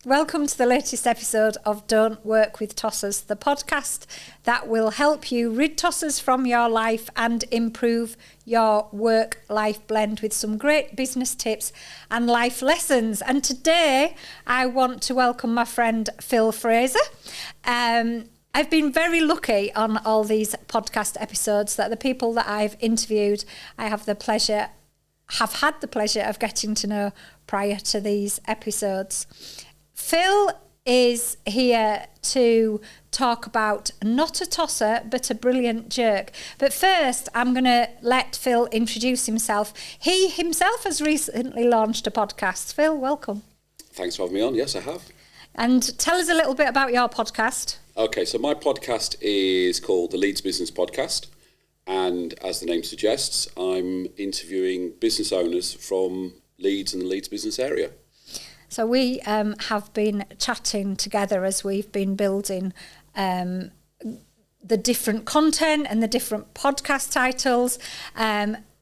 Welcome to the latest episode of Don't Work with Tossers, the podcast that will help you rid tossers from your life and improve your work-life blend with some great business tips and life lessons. And today I want to welcome my friend Phil Fraser. I've been very lucky on all these podcast episodes that the people that I've interviewed, I have had the pleasure of getting to know prior to these episodes. Phil is here to talk about not a tosser, but a brilliant jerk. But first, I'm going to let Phil introduce himself. He himself has recently launched a podcast. Phil, welcome. Thanks for having me on. Yes, I have. And tell us a little bit about your podcast. Okay, so my podcast is called the Leeds Business Podcast. And as the name suggests, I'm interviewing business owners from Leeds and the Leeds business area. So we have been chatting together as we've been building the different content and the different podcast titles.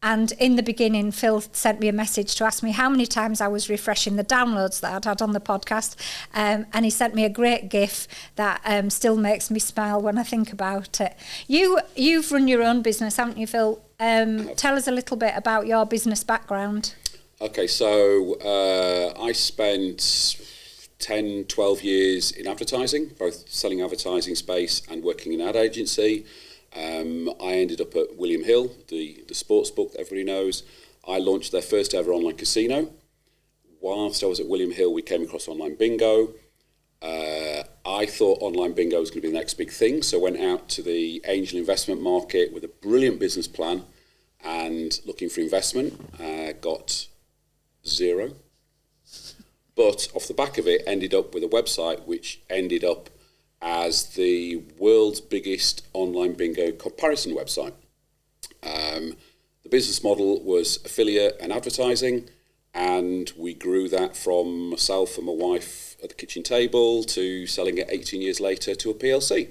And in the beginning, Phil sent me a message to ask me how many times I was refreshing the downloads that I'd had on the podcast. And he sent me a great GIF that still makes me smile when I think about it. You've run your own business, haven't you, Phil? Tell us a little bit about your business background. Okay, so I spent 10, 12 years in advertising, both selling advertising space and working in an ad agency. I ended up at William Hill, the sports book that everybody knows. I launched their first ever online casino. Whilst I was at William Hill, we came across online bingo. I thought online bingo was going to be the next big thing, so went out to the angel investment market with a brilliant business plan and looking for investment. Got zero. But off the back of it, ended up with a website which ended up as the world's biggest online bingo comparison website. The business model was affiliate and advertising, and we grew that from myself and my wife at the kitchen table to selling it 18 years later to a PLC.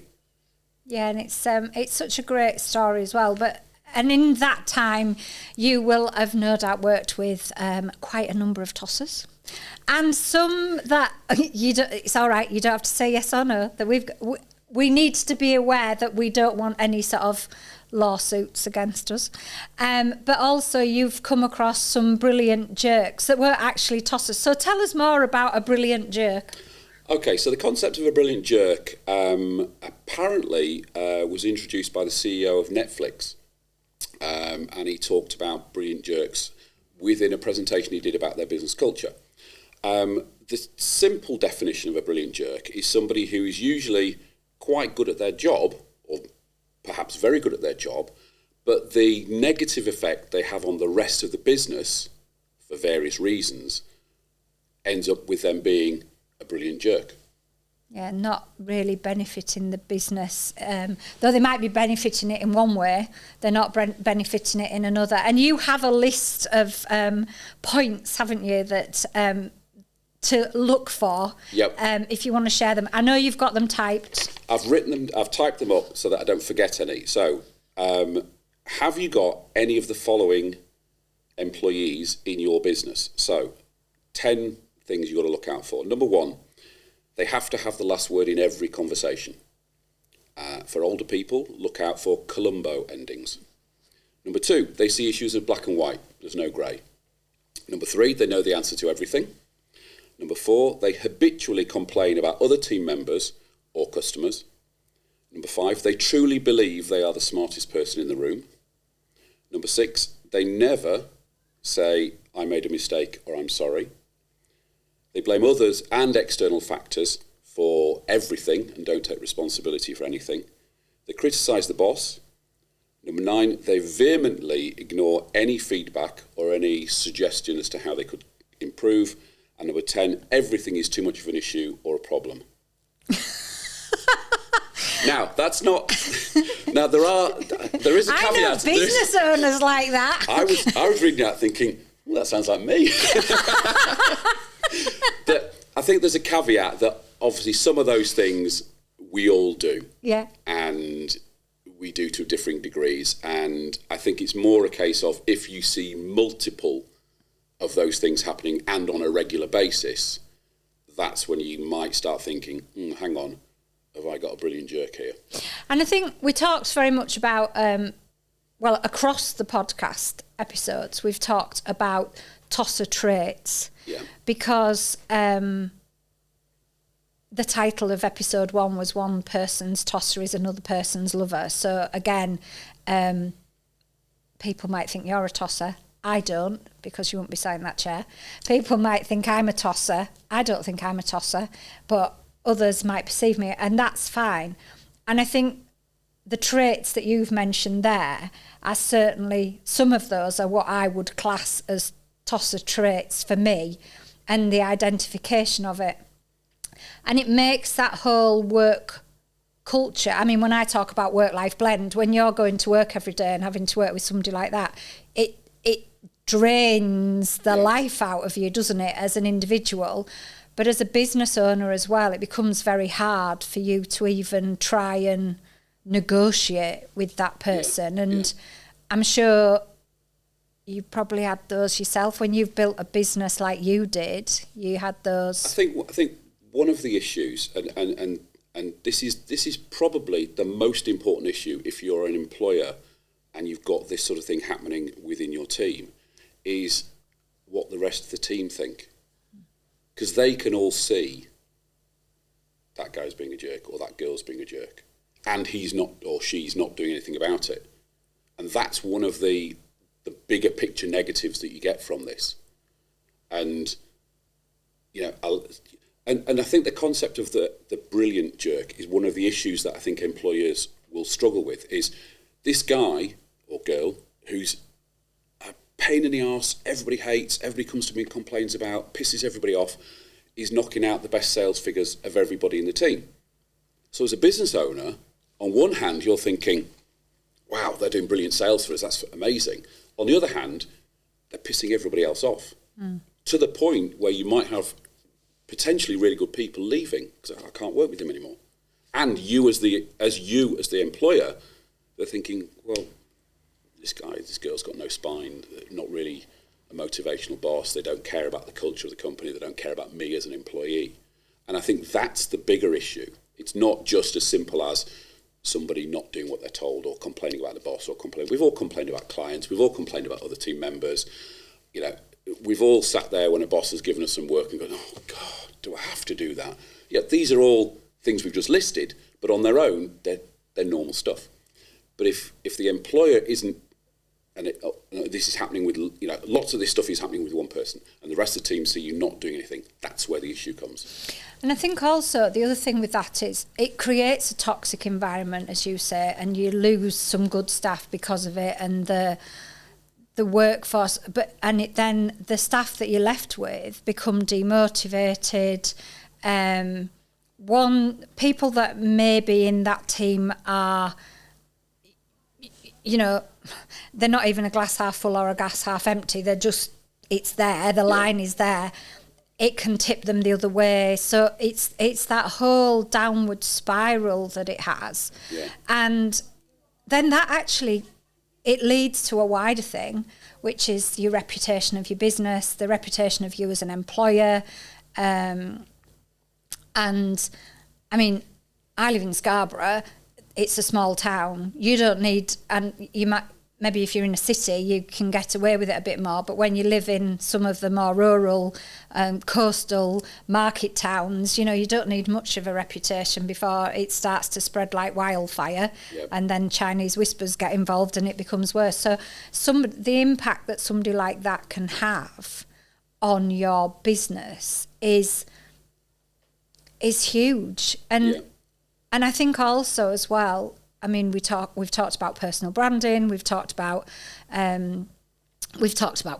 Yeah, and it's such a great story as well. And in that time, you will have no doubt worked with quite a number of tossers. And some that, it's all right, you don't have to say yes or no, that we need to be aware that we don't want any sort of lawsuits against us. But also you've come across some brilliant jerks that were actually tossers. So tell us more about a brilliant jerk. Okay, so the concept of a brilliant jerk apparently was introduced by the CEO of Netflix. And he talked about brilliant jerks within a presentation he did about their business culture. The simple definition of a brilliant jerk is somebody who is usually quite good at their job, or perhaps very good at their job, but the negative effect they have on the rest of the business, for various reasons, ends up with them being a brilliant jerk. Yeah, not really benefiting the business. Though they might be benefiting it in one way, they're not benefiting it in another. And you have a list of points, haven't you, that to look for. Yep. If you want to share them. I know you've got them typed. I've typed them up so that I don't forget any. So, have you got any of the following employees in your business? So, 10 things you've got to look out for. Number one, they have to have the last word in every conversation. For older people, look out for Columbo endings. Number two, they see issues as black and white. There's no grey. Number three, they know the answer to everything. Number four, they habitually complain about other team members or customers. Number five, they truly believe they are the smartest person in the room. Number six, they never say, I made a mistake or I'm sorry. They blame others and external factors for everything and don't take responsibility for anything. They criticise the boss. Number nine, they vehemently ignore any feedback or any suggestion as to how they could improve. And number 10, everything is too much of an issue or a problem. Now, that's not... Now, there is a caveat. I know business owners like that. I was reading that thinking, well, that sounds like me. I think there's a caveat that obviously some of those things we all do. Yeah. And we do to differing degrees. And I think it's more a case of if you see multiple of those things happening and on a regular basis, that's when you might start thinking, hang on, have I got a brilliant jerk here? And I think we talked very much about, across the podcast episodes, we've talked about tosser traits. Yeah. Because the title of episode 1 was One Person's Tosser is Another Person's Lover. So again, people might think you're a tosser. I don't, because you won't be sat in that chair. People might think I'm a tosser. I don't think I'm a tosser, but others might perceive me, and that's fine. And I think the traits that you've mentioned there are certainly, some of those are what I would class as tosser traits for me, and the identification of it. And it makes that whole work culture, I mean, when I talk about work-life blend, when you're going to work every day and having to work with somebody like that, it drains the life out of you, doesn't it, as an individual? But as a business owner as well, it becomes very hard for you to even try and negotiate with that person. And I'm sure you probably had those yourself when you've built a business like you did. You had those. I think one of the issues, and this is probably the most important issue if you're an employer and you've got this sort of thing happening within your team, is what the rest of the team think. Because they can all see that guy's being a jerk or that girl's being a jerk, and he's not or she's not doing anything about it. And that's one of the bigger picture negatives that you get from this. And, you know, and I think the concept of the brilliant jerk is one of the issues that I think employers will struggle with, is this guy or girl who's a pain in the arse, everybody hates, everybody comes to me and complains about, pisses everybody off, is knocking out the best sales figures of everybody in the team. So as a business owner, on one hand, you're thinking, wow, they're doing brilliant sales for us, that's amazing. On the other hand, they're pissing everybody else off to the point where you might have potentially really good people leaving because I can't work with them anymore. And you as the employer, they're thinking, well, this girl's got no spine, not really a motivational boss, they don't care about the culture of the company, they don't care about me as an employee. And I think that's the bigger issue. It's not just as simple as somebody not doing what they're told or complaining about the boss or complaining. We've all complained about clients, we've all complained about other team members. You know, we've all sat there when a boss has given us some work and gone, oh God, do I have to do that? Yeah, these are all things we've just listed, but on their own, they're normal stuff. But if the employer isn't, and this is happening with, you know, lots of this stuff is happening with one person, and the rest of the team see you not doing anything, that's where the issue comes. And I think also the other thing with that is it creates a toxic environment, as you say, and you lose some good staff because of it, and the workforce, then the staff that you're left with become demotivated. People that may be in that team are, you know, they're not even a glass half full or a glass half empty. They're just, it's there, the line is there. It can tip them the other way. So it's that whole downward spiral that it has. Yeah. And then that actually, it leads to a wider thing, which is your reputation of your business, the reputation of you as an employer. And I mean, I live in Scarborough. It's a small town. You don't need, and you might, maybe if you're in a city, you can get away with it a bit more. But when you live in some of the more rural, coastal market towns, you know, you don't need much of a reputation before it starts to spread like wildfire. Yep. And then Chinese whispers get involved and it becomes worse. So the impact that somebody like that can have on your business is huge. And I think also as well, I mean, we've talked about personal branding, we've talked about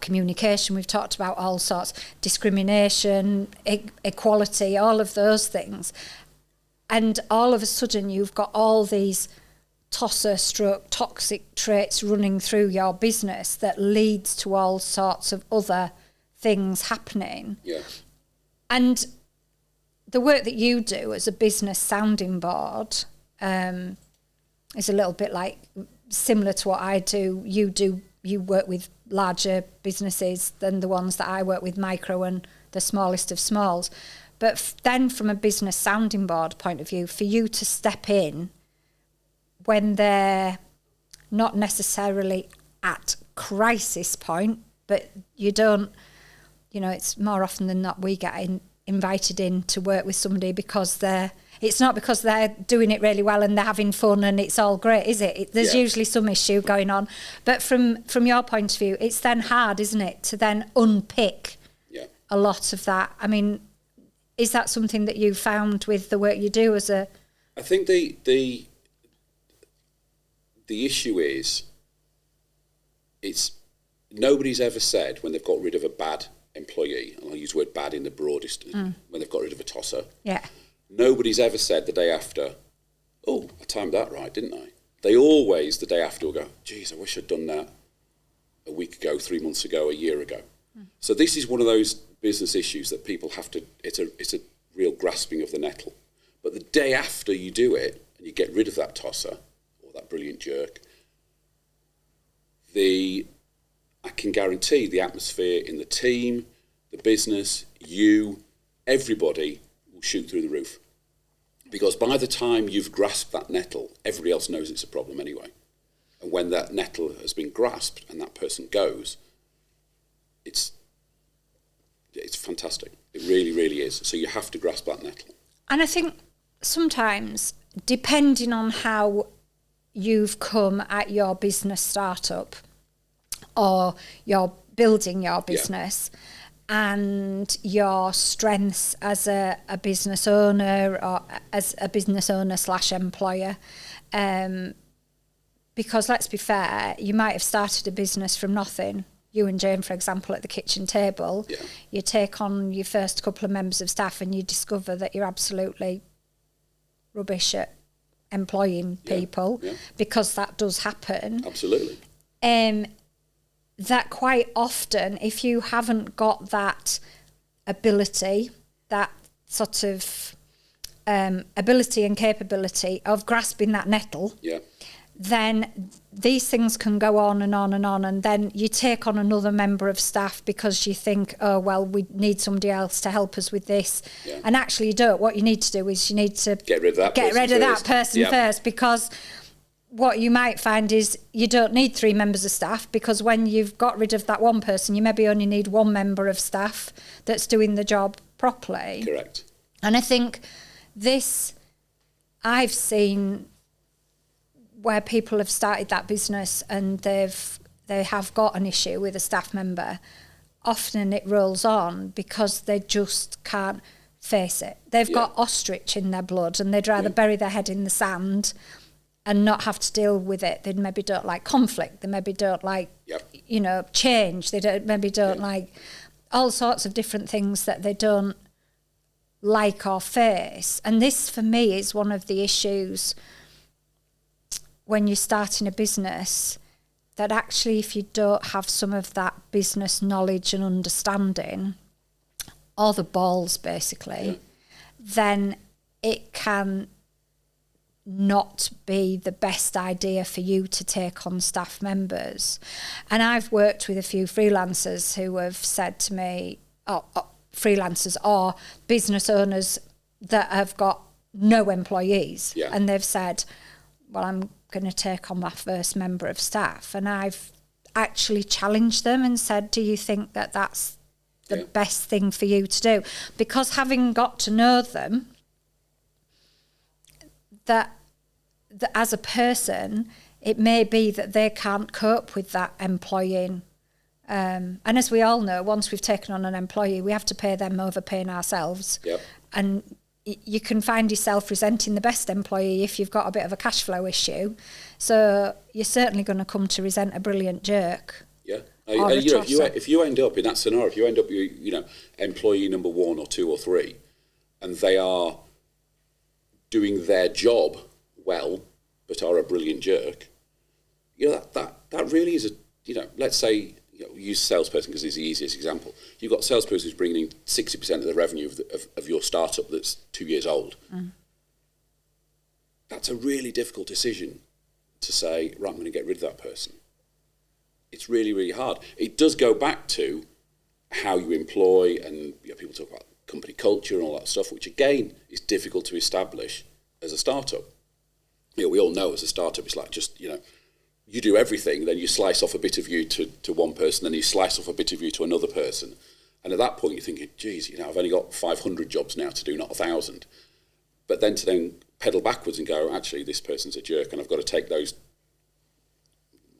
communication, we've talked about all sorts, discrimination, equality, all of those things. And all of a sudden you've got all these toxic traits running through your business that leads to all sorts of other things happening. Yeah. And the work that you do as a business sounding board is a little bit like similar to what I do. You work with larger businesses than the ones that I work with, micro and the smallest of smalls. But then from a business sounding board point of view, for you to step in when they're not necessarily at crisis point, but you don't, it's more often than not we get invited in to work with somebody because it's not because they're doing it really well and they're having fun and it's all great, is it? There's usually some issue going on. But from your point of view, it's then hard, isn't it, to then unpick a lot of that. I mean, is that something that you found with the work you do as a... I think the issue is, it's nobody's ever said when they've got rid of a bad employee, and I'll use the word bad in the broadest, when they've got rid of a tosser. Yeah. Nobody's ever said the day after, oh, I timed that right, didn't I? They always, the day after, will go, geez, I wish I'd done that a week ago, 3 months ago, a year ago. So this is one of those business issues that people have to, it's a real grasping of the nettle. But the day after you do it, and you get rid of that tosser, or that brilliant jerk, I can guarantee the atmosphere in the team, the business, everybody will shoot through the roof. Because by the time you've grasped that nettle, everybody else knows it's a problem anyway. And when that nettle has been grasped and that person goes, it's fantastic. It really, really is. So you have to grasp that nettle. And I think sometimes, depending on how you've come at your business startup or you're building your business and your strengths as a business owner or as a business owner / employer, because let's be fair, you might have started a business from nothing. You and Jane, for example, at the kitchen table, you take on your first couple of members of staff and you discover that you're absolutely rubbish at employing people, because that does happen. Absolutely. That quite often, if you haven't got that ability, that sort of ability and capability of grasping that nettle, then these things can go on and on and on, and then you take on another member of staff because you think, oh, well, we need somebody else to help us with this. And actually you don't. What you need to do is you need to get rid of that person first, because what you might find is you don't need 3 members of staff, because when you've got rid of that one person, you maybe only need 1 member of staff that's doing the job properly. Correct. And I think this, I've seen where people have started that business and they have got an issue with a staff member. Often it rolls on because they just can't face it. They've got ostrich in their blood and they'd rather bury their head in the sand and not have to deal with it. They maybe don't like conflict. They maybe don't like, change. They don't like all sorts of different things that they don't like or face. And this, for me, is one of the issues when you're starting a business, that actually if you don't have some of that business knowledge and understanding, or the balls basically, then it can not be the best idea for you to take on staff members. And I've worked with a few freelancers who have said to me, freelancers or business owners that have got no employees, and they've said, well, I'm going to take on my first member of staff. And I've actually challenged them and said, do you think that that's the best thing for you to do? Because having got to know them, that as a person, it may be that they can't cope with that employing. And as we all know, once we've taken on an employee, we have to pay them over paying ourselves. And you can find yourself resenting the best employee if you've got a bit of a cash flow issue. So you're certainly going to come to resent a brilliant jerk. If you end up in that scenario, if you end up, employee number 1 or 2 or 3, and they are doing their job well, but are a brilliant jerk, that really is let's say, use salesperson because it's the easiest example. You've got a salesperson who's bringing in 60% of the revenue of your startup that's 2 years old. That's a really difficult decision to say, right, I'm going to get rid of that person. it's really, really hard. It does go back to how you employ, and people talk about company culture and all that stuff, which again is difficult to establish as a startup. We all know as a startup, it's like just, you do everything, then you slice off a bit of you to one person, then you slice off a bit of you to another person. And at that point, you're thinking, geez, I've only got 500 jobs now to do, not 1,000. But then to pedal backwards and go, actually, this person's a jerk, and I've got to take those,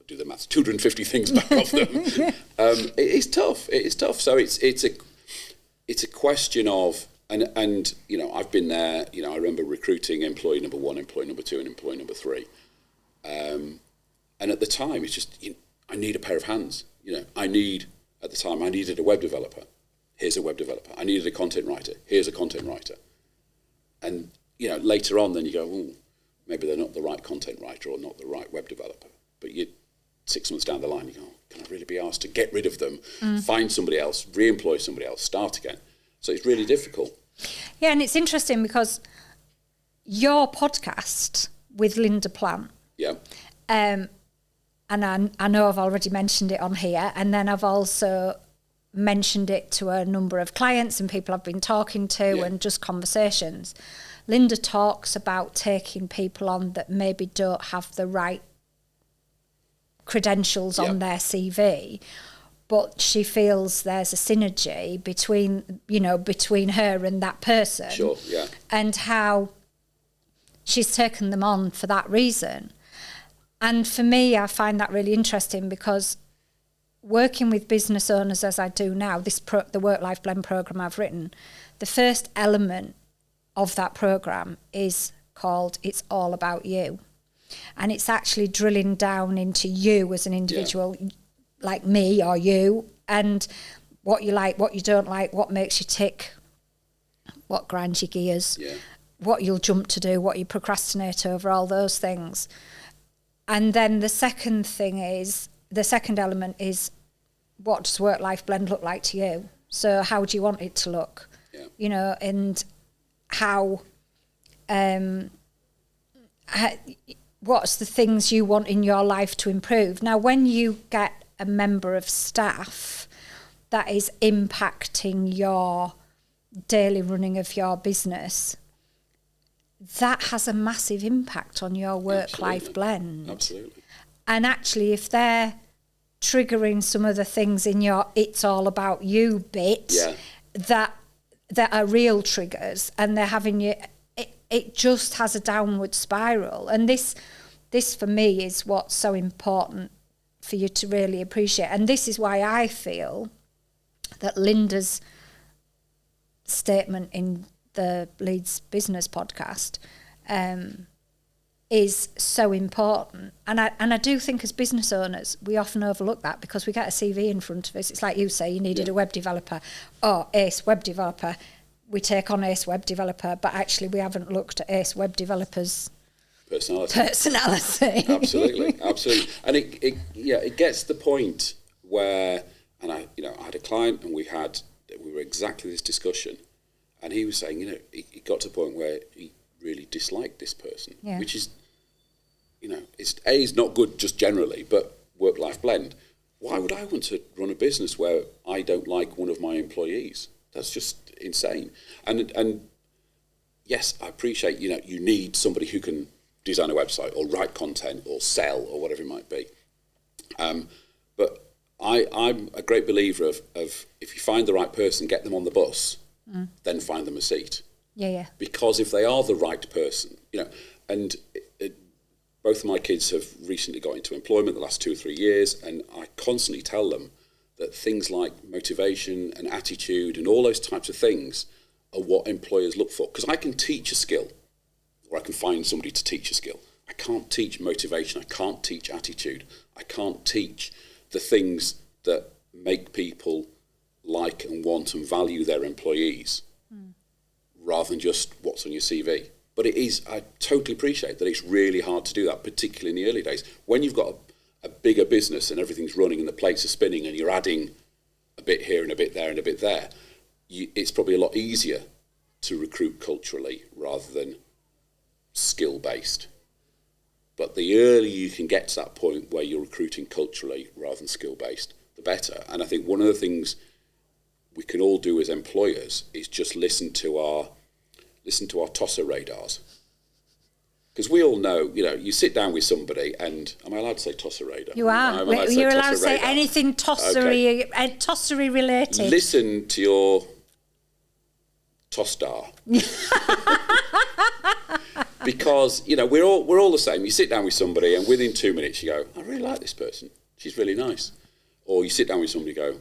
do the maths, 250 things back off them. It is tough. It is tough. So it's a question of, and I've been there. I remember recruiting employee number 1, employee number 2, and employee number 3. And at the time, it's just I need a pair of hands. I needed a web developer. Here's a web developer. I needed a content writer. Here's a content writer. And later on, then you go, oh, maybe they're not the right content writer or not the right web developer. But 6 months down the line, you go, can I really be asked to get rid of them, find somebody else, re-employ somebody else, start again? So it's really difficult. Yeah, and it's interesting because your podcast with Linda Plant, and I know I've already mentioned it on here, and then I've also mentioned it to a number of clients and people I've been talking to and just conversations. Linda talks about taking people on that maybe don't have the right credentials on their CV, but she feels there's a synergy between her and that person. Sure, yeah. And how she's taken them on for that reason. And for me, I find that really interesting because working with business owners as I do now, the Work-Life Blend program I've written, the first element of that program is called It's All About You. And it's actually drilling down into you as an individual, like me or you, and what you like, what you don't like, what makes you tick, what grinds your gears, what you'll jump to do, what you procrastinate over, all those things. And then the second element is, what does work-life blend look like to you? So how do you want it to look? And how what's the things you want in your life to improve? Now, when you get a member of staff that is impacting your daily running of your business, that has a massive impact on your work-life blend. Absolutely. And actually, if they're triggering some of the things in your It's All About You bit that are real triggers, and they're having you, it just has a downward spiral. And this for me is what's so important for you to really appreciate. And this is why I feel that Linda's statement in the Leeds Business podcast is so important. And I do think as business owners, we often overlook that because we get a CV in front of us. It's like you say, you needed a web developer. Oh, Ace web developer. We take on Ace web developer, but actually we haven't looked at Ace web developers' personality. Absolutely. And it gets to the point where, and I had a client and we were exactly this discussion, and he was saying, it got to the point where he really disliked this person, which is, it's not good just generally, but work-life blend. Why would I want to run a business where I don't like one of my employees? That's just insane. And yes, I appreciate, you need somebody who can design a website or write content or sell or whatever it might be. But I'm a great believer of if you find the right person, get them on the bus, then find them a seat. Yeah. Because if they are the right person, and both of my kids have recently got into employment the last 2 or 3 years, and I constantly tell them that things like motivation and attitude and all those types of things are what employers look for. Because I can teach a skill, or I can find somebody to teach a skill. I can't teach motivation. I can't teach attitude. I can't teach the things that make people like and want and value their employees rather than just what's on your CV. But I totally appreciate that it's really hard to do that, particularly in the early days. When you've got a bigger business and everything's running and the plates are spinning and you're adding a bit here and a bit there and a bit there, it's probably a lot easier to recruit culturally rather than skill-based. But the earlier you can get to that point where you're recruiting culturally rather than skill-based, the better. And I think one of the things we can all do as employers is just listen to our tosser radars. Because we all know, you sit down with somebody and, am I allowed to say tosser radar? You are. You're allowed to say anything tossery, okay. Tossery related. Listen to your tosstar. Because, we're all the same. You sit down with somebody and within 2 minutes you go, I really like this person. She's really nice. Or you sit down with somebody and go,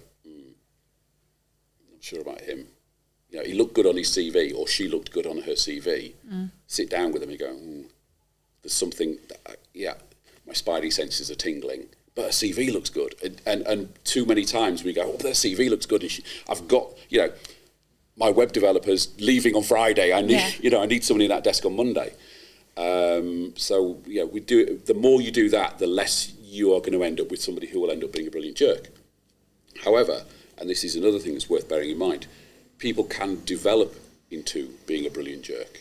not sure about him. He looked good on his CV, or she looked good on her CV. Sit down with them and go, there's something, my spidey senses are tingling, but her CV looks good. And too many times we go, their CV looks good. And I've got, my web developer's leaving on Friday. I need somebody in that desk on Monday. We do it. The more you do that, the less you are going to end up with somebody who will end up being a brilliant jerk. However, and this is another thing that's worth bearing in mind, people can develop into being a brilliant jerk.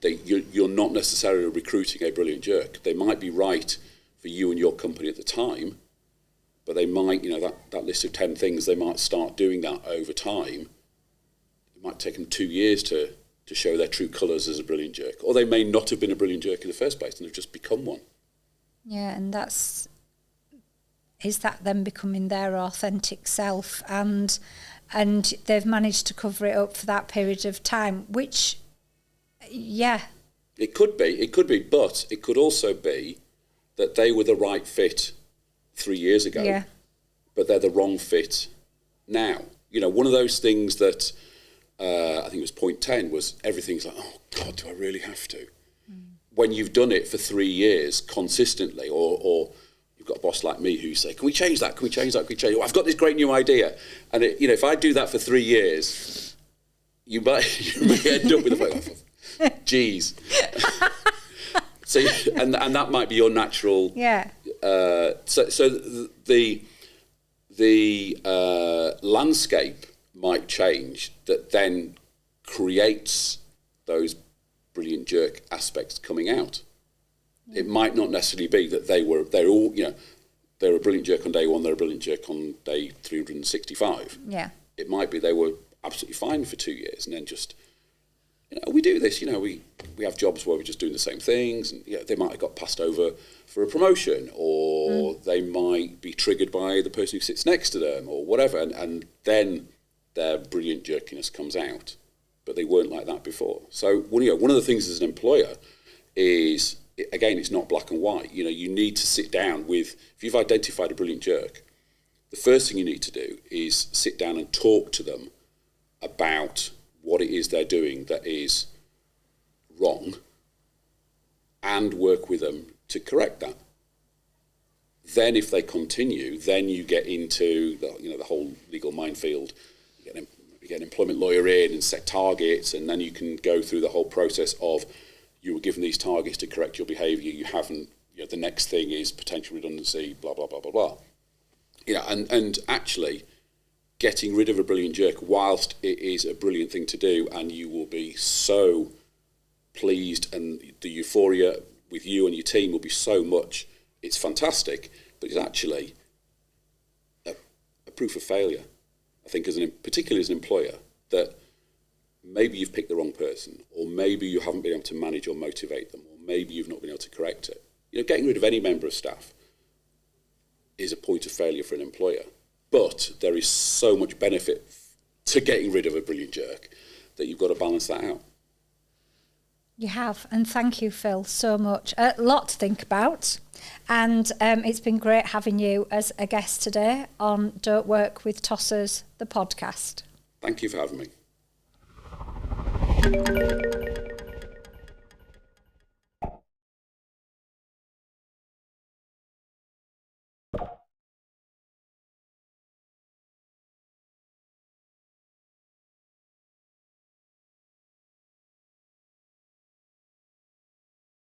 You're not necessarily recruiting a brilliant jerk. They might be right for you and your company at the time, but they might, that list of 10 things, they might start doing that over time. It might take them 2 years to show their true colours as a brilliant jerk. Or they may not have been a brilliant jerk in the first place and they've just become one. Yeah, and is that them becoming their authentic self and they've managed to cover it up for that period of time, which, It could be, but it could also be that they were the right fit 3 years ago, but they're the wrong fit now. One of those things that I think it was point 10 was everything's like, oh God, do I really have to? When you've done it for 3 years consistently, or you've got a boss like me who say, can we change that? Can we change that? Can we change it? I've got this great new idea. And if I do that for 3 years, you may end up with a geez. So, and that might be your natural. Yeah. So the landscape might change that then creates those brilliant jerk aspects coming out. Yeah. It might not necessarily be that they're a brilliant jerk on day one, they're a brilliant jerk on day 365. Yeah. It might be they were absolutely fine for 2 years and then just, we do this, we have jobs where we're just doing the same things, and they might have got passed over for a promotion, or they might be triggered by the person who sits next to them or whatever, and then their brilliant jerkiness comes out, but they weren't like that before. So one of the things as an employer is, again, it's not black and white. You need to sit down with, if you've identified a brilliant jerk, the first thing you need to do is sit down and talk to them about what it is they're doing that is wrong, and work with them to correct that. Then if they continue, then you get into the whole legal minefield. You get an employment lawyer in and set targets, and then you can go through the whole process of, you were given these targets to correct your behaviour, you haven't, the next thing is potential redundancy, blah, blah, blah, blah, blah. And actually getting rid of a brilliant jerk, whilst it is a brilliant thing to do, and you will be so pleased, and the euphoria with you and your team will be so much, it's fantastic, but it's actually a proof of failure. I think, particularly as an employer, that maybe you've picked the wrong person, or maybe you haven't been able to manage or motivate them, or maybe you've not been able to correct it. Getting rid of any member of staff is a point of failure for an employer. But there is so much benefit to getting rid of a brilliant jerk that you've got to balance that out. You have, and thank you, Phil, so much. A lot to think about, and it's been great having you as a guest today on Don't Work with Tossers, the podcast. Thank you for having me.